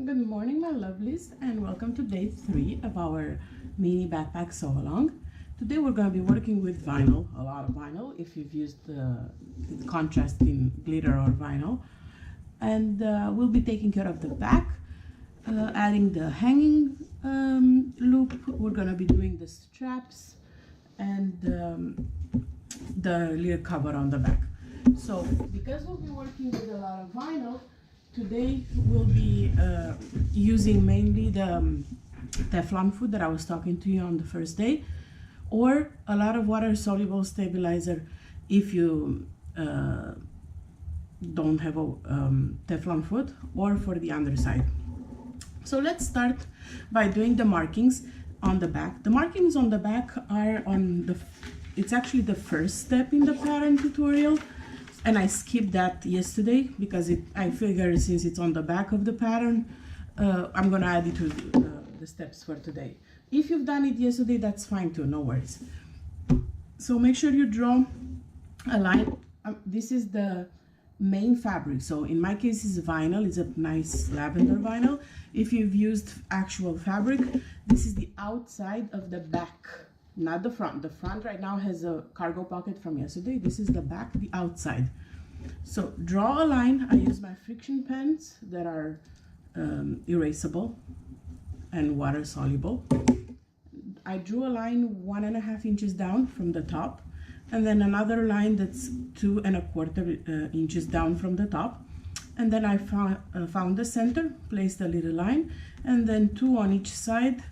Good morning, my lovelies, and welcome to day 3 of our mini backpack sew along. Today we're going to be working with vinyl, a lot of vinyl, if you've used the contrast in glitter or vinyl. And we'll be taking care of the back, adding the hanging loop. We're going to be doing the straps and the little cover on the back. So because we'll be working with a lot of vinyl, today we'll be using mainly the Teflon food that I was talking to you on the first day, or a lot of water soluble stabilizer if you don't have a Teflon food, or for the underside. So let's start by doing the markings on the back. The markings on the back are it's actually the first step in the pattern tutorial. And I skipped that yesterday because I figured since it's on the back of the pattern, I'm gonna add it to the steps for today. If you've done it yesterday, that's fine too, no worries. So make sure you draw a line. This is the main fabric. So in my case, it's vinyl. It's a nice lavender vinyl. If you've used actual fabric, this is the outside of the back. Not the front. The front right now has a cargo pocket from yesterday. This is the back, the outside. So draw a line. I use my friction pens that are erasable and water soluble. I drew a line 1.5 inches down from the top, and then another line that's 2.25 inches down from the top. And then I found the center, placed a little line, and then 2 on each side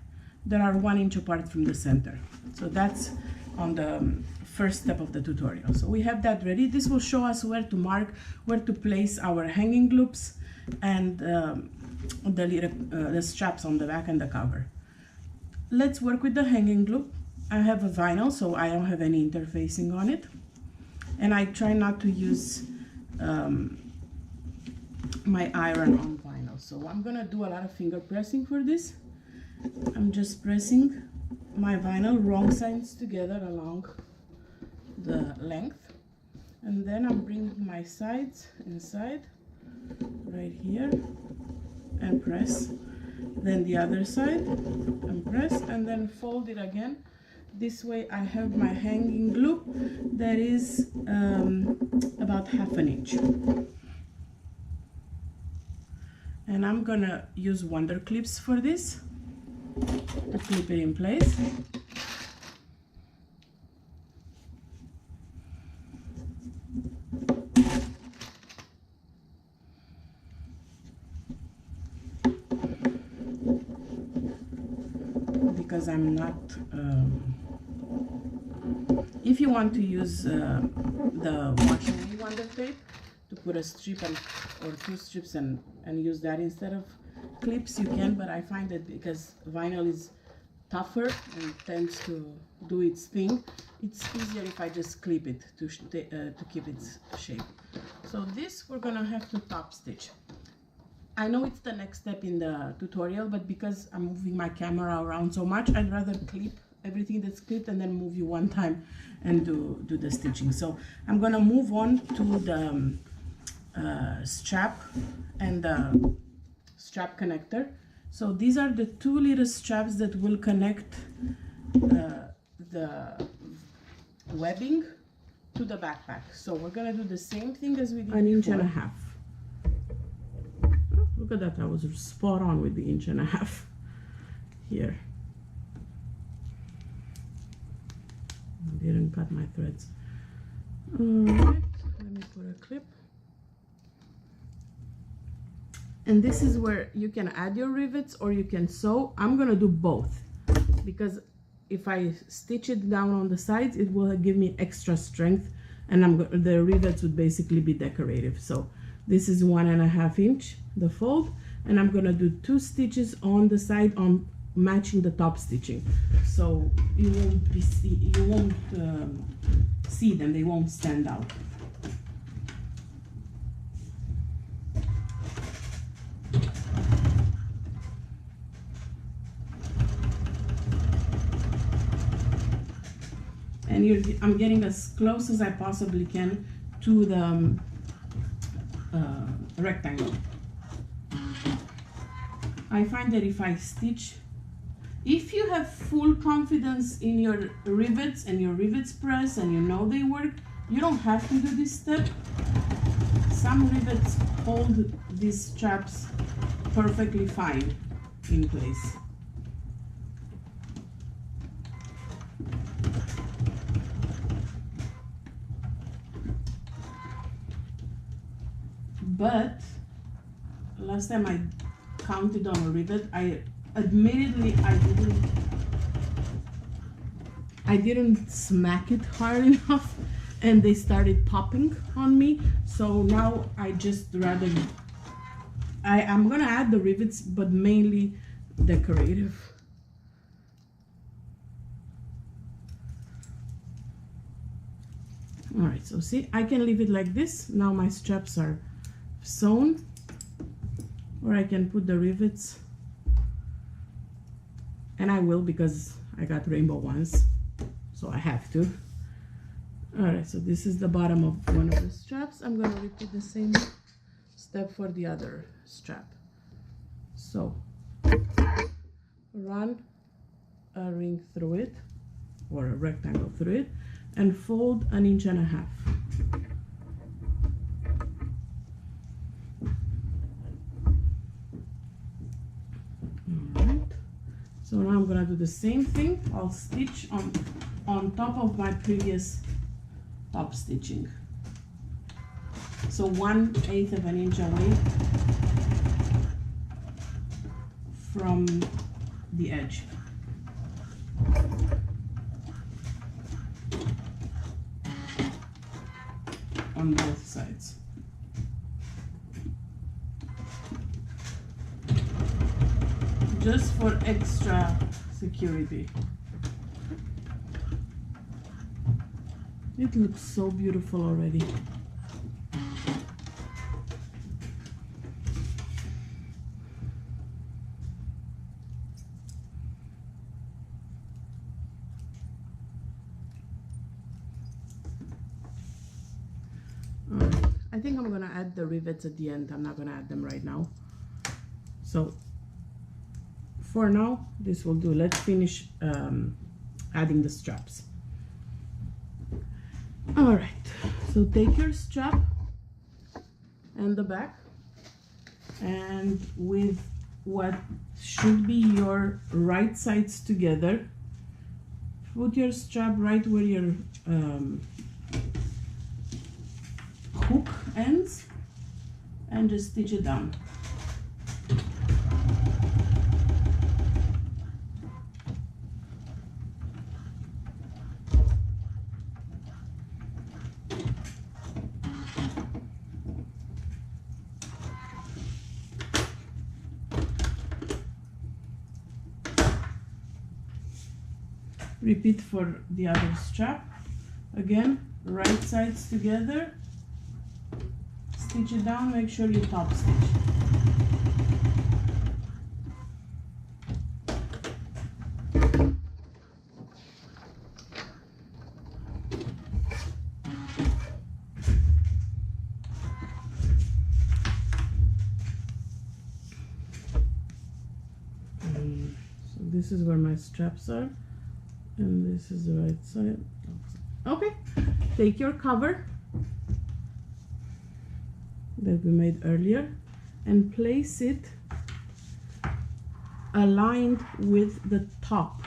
that are 1 inch apart from the center. So that's on the first step of the tutorial. So we have that ready. This will show us where to mark, where to place our hanging loops and the straps on the back and the cover. Let's work with the hanging loop. I have a vinyl, so I don't have any interfacing on it. And I try not to use my iron on vinyl. So I'm gonna do a lot of finger pressing for this. I'm just pressing my vinyl wrong sides together along the length, and then I'm bringing my sides inside right here and press, then the other side and press, and then fold it again. This way I have my hanging loop that is about 1/2 inch. And I'm gonna use Wonder Clips for this to clip it in place. Because I'm not, if you want to use the washing Wonder Tape to put a strip or 2 strips and use that instead of clips, you can, but I find that because vinyl is tougher and tends to do its thing, it's easier if I just clip it to keep its shape. So this we're gonna have to top stitch. I know it's the next step in the tutorial, but because I'm moving my camera around so much, I'd rather clip everything that's clipped and then move you one time and do the stitching. So I'm gonna move on to the strap and the strap connector. So these are the 2 little straps that will connect the webbing to the backpack. So we're gonna do the same thing as we did 1.5 inches. Look at that, I was spot on with the 1.5 inches here. I didn't cut my threads. Alright, let me put a clip. And this is where you can add your rivets or you can sew. I'm gonna do both because if I stitch it down on the sides, it will give me extra strength, and the rivets would basically be decorative. So this is 1.5 inch, the fold, and I'm gonna do 2 stitches on the side on matching the top stitching. So you won't see them, they won't stand out. And I'm getting as close as I possibly can to the rectangle. I find that if I stitch, if you have full confidence in your rivets and your rivets press and you know they work, you don't have to do this step. Some rivets hold these straps perfectly fine in place. But last time I counted on a rivet, admittedly I didn't smack it hard enough and they started popping on me. So now I just rather, I'm gonna add the rivets, but mainly decorative. All right, so see, I can leave it like this. Now my straps are sewn, or I can put the rivets, and I will because I got rainbow ones, so I have to. All right, so this is the bottom of one of the straps. I'm gonna repeat the same step for the other strap. So run a ring through it, or a rectangle through it, and fold 1.5 inches. All right, so now I'm gonna do the same thing. I'll stitch on top of my previous top stitching. So 1/8 of an inch away from the edge. On both sides. Just for extra security. It looks so beautiful already. I think I'm gonna add the rivets at the end. I'm not gonna add them right now. So for now, this will do. Let's finish adding the straps. All right, so take your strap and the back, and with what should be your right sides together, put your strap right where your hook ends and just stitch it down. Repeat for the other strap. Again, right sides together, stitch it down, make sure you top stitch. So this is where my straps are, and this is the right side. Okay, take your cover that we made earlier and place it aligned with the top.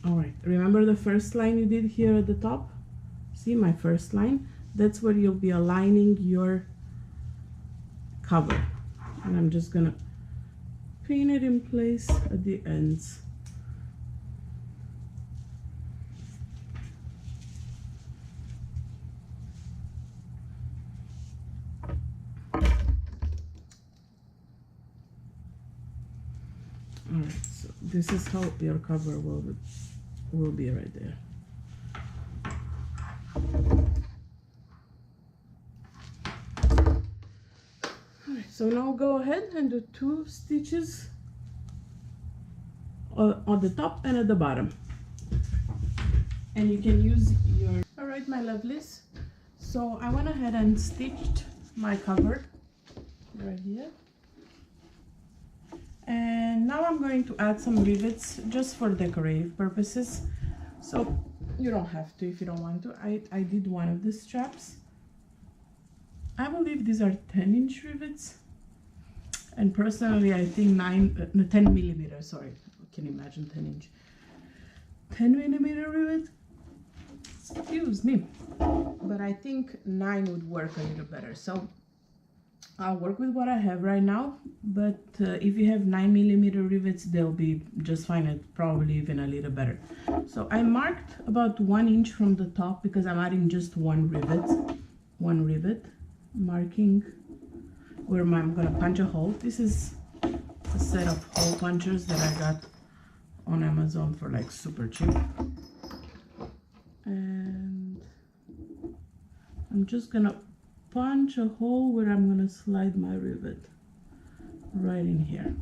All right, remember the first line you did here at the top? See my first line? That's where you'll be aligning your cover. And I'm just gonna pin it in place at the ends. All right, so this is how your cover will be right there. All right, so now go ahead and do 2 stitches on the top and at the bottom. And you can use your... All right, my lovelies. So I went ahead and stitched my cover right here. And now I'm going to add some rivets just for decorative purposes. So you don't have to if you don't want to. I did one of the straps. I believe these are 10-inch rivets. And personally, I think 10 millimeter, sorry. I can imagine 10-inch. 10 millimeter rivet, excuse me. But I think 9 would work a little better. So I'll work with what I have right now, but if you have 9 millimeter rivets, they'll be just fine, and probably even a little better. So I marked about 1 inch from the top because I'm adding just one rivet, marking where I'm gonna punch a hole. This is a set of hole punchers that I got on Amazon for like super cheap. And I'm just gonna punch a hole where I'm gonna slide my rivet right in here.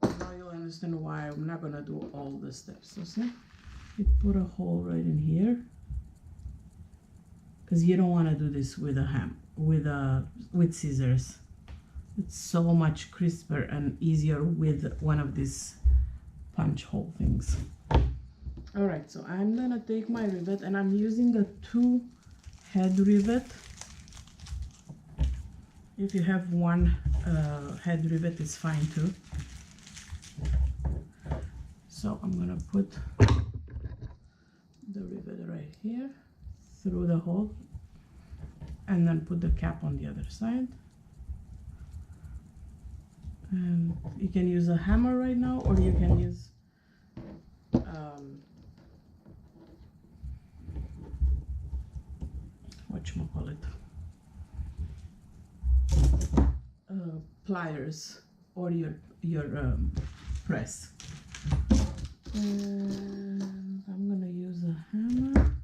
Now you'll understand why I'm not gonna do all the steps. So see, you put a hole right in here because you don't want to do this with a with scissors. It's so much crisper and easier with one of these punch hole things. All right, so I'm gonna take my rivet and I'm using a 2-head rivet. If you have one head rivet, it's fine too. So I'm gonna put the rivet right here through the hole and then put the cap on the other side. And you can use a hammer right now, or you can use whatchamacallit, pliers, or your press. And I'm gonna use a hammer.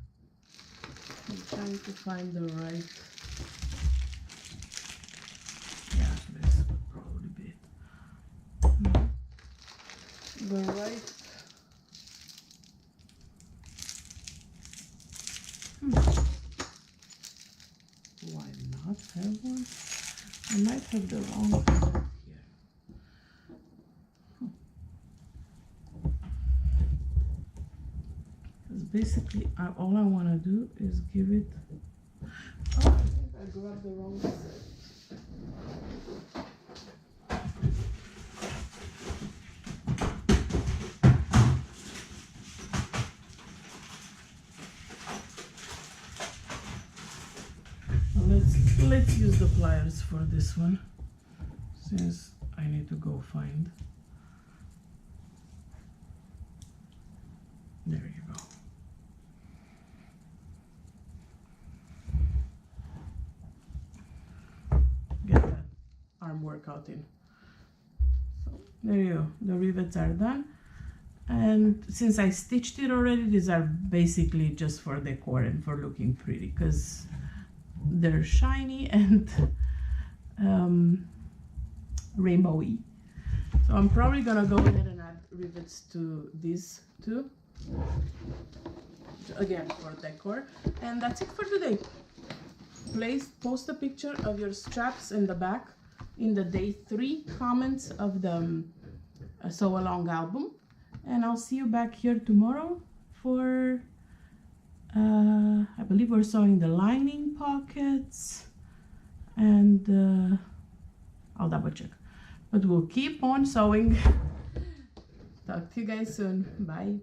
I'm trying to find the right. Yeah, this would probably be it. The right. Do I not have one? I might have the wrong one here. Because basically, all I want to do is give it. Oh, I think I grabbed the wrong side. Let's use the pliers for this one, since I need to go find. There you go. Get that arm workout in. So there you go. The rivets are done. And since I stitched it already, these are basically just for decor and for looking pretty, because they're shiny and rainbowy. So I'm probably gonna go ahead and add rivets to these too, again for decor. And that's it for today. Please post a picture of your straps in the back in the day 3 comments of the sew along album, and I'll see you back here tomorrow for I believe we're sewing the lining pockets, and I'll double check, but we'll keep on sewing. Talk to you guys soon. Bye.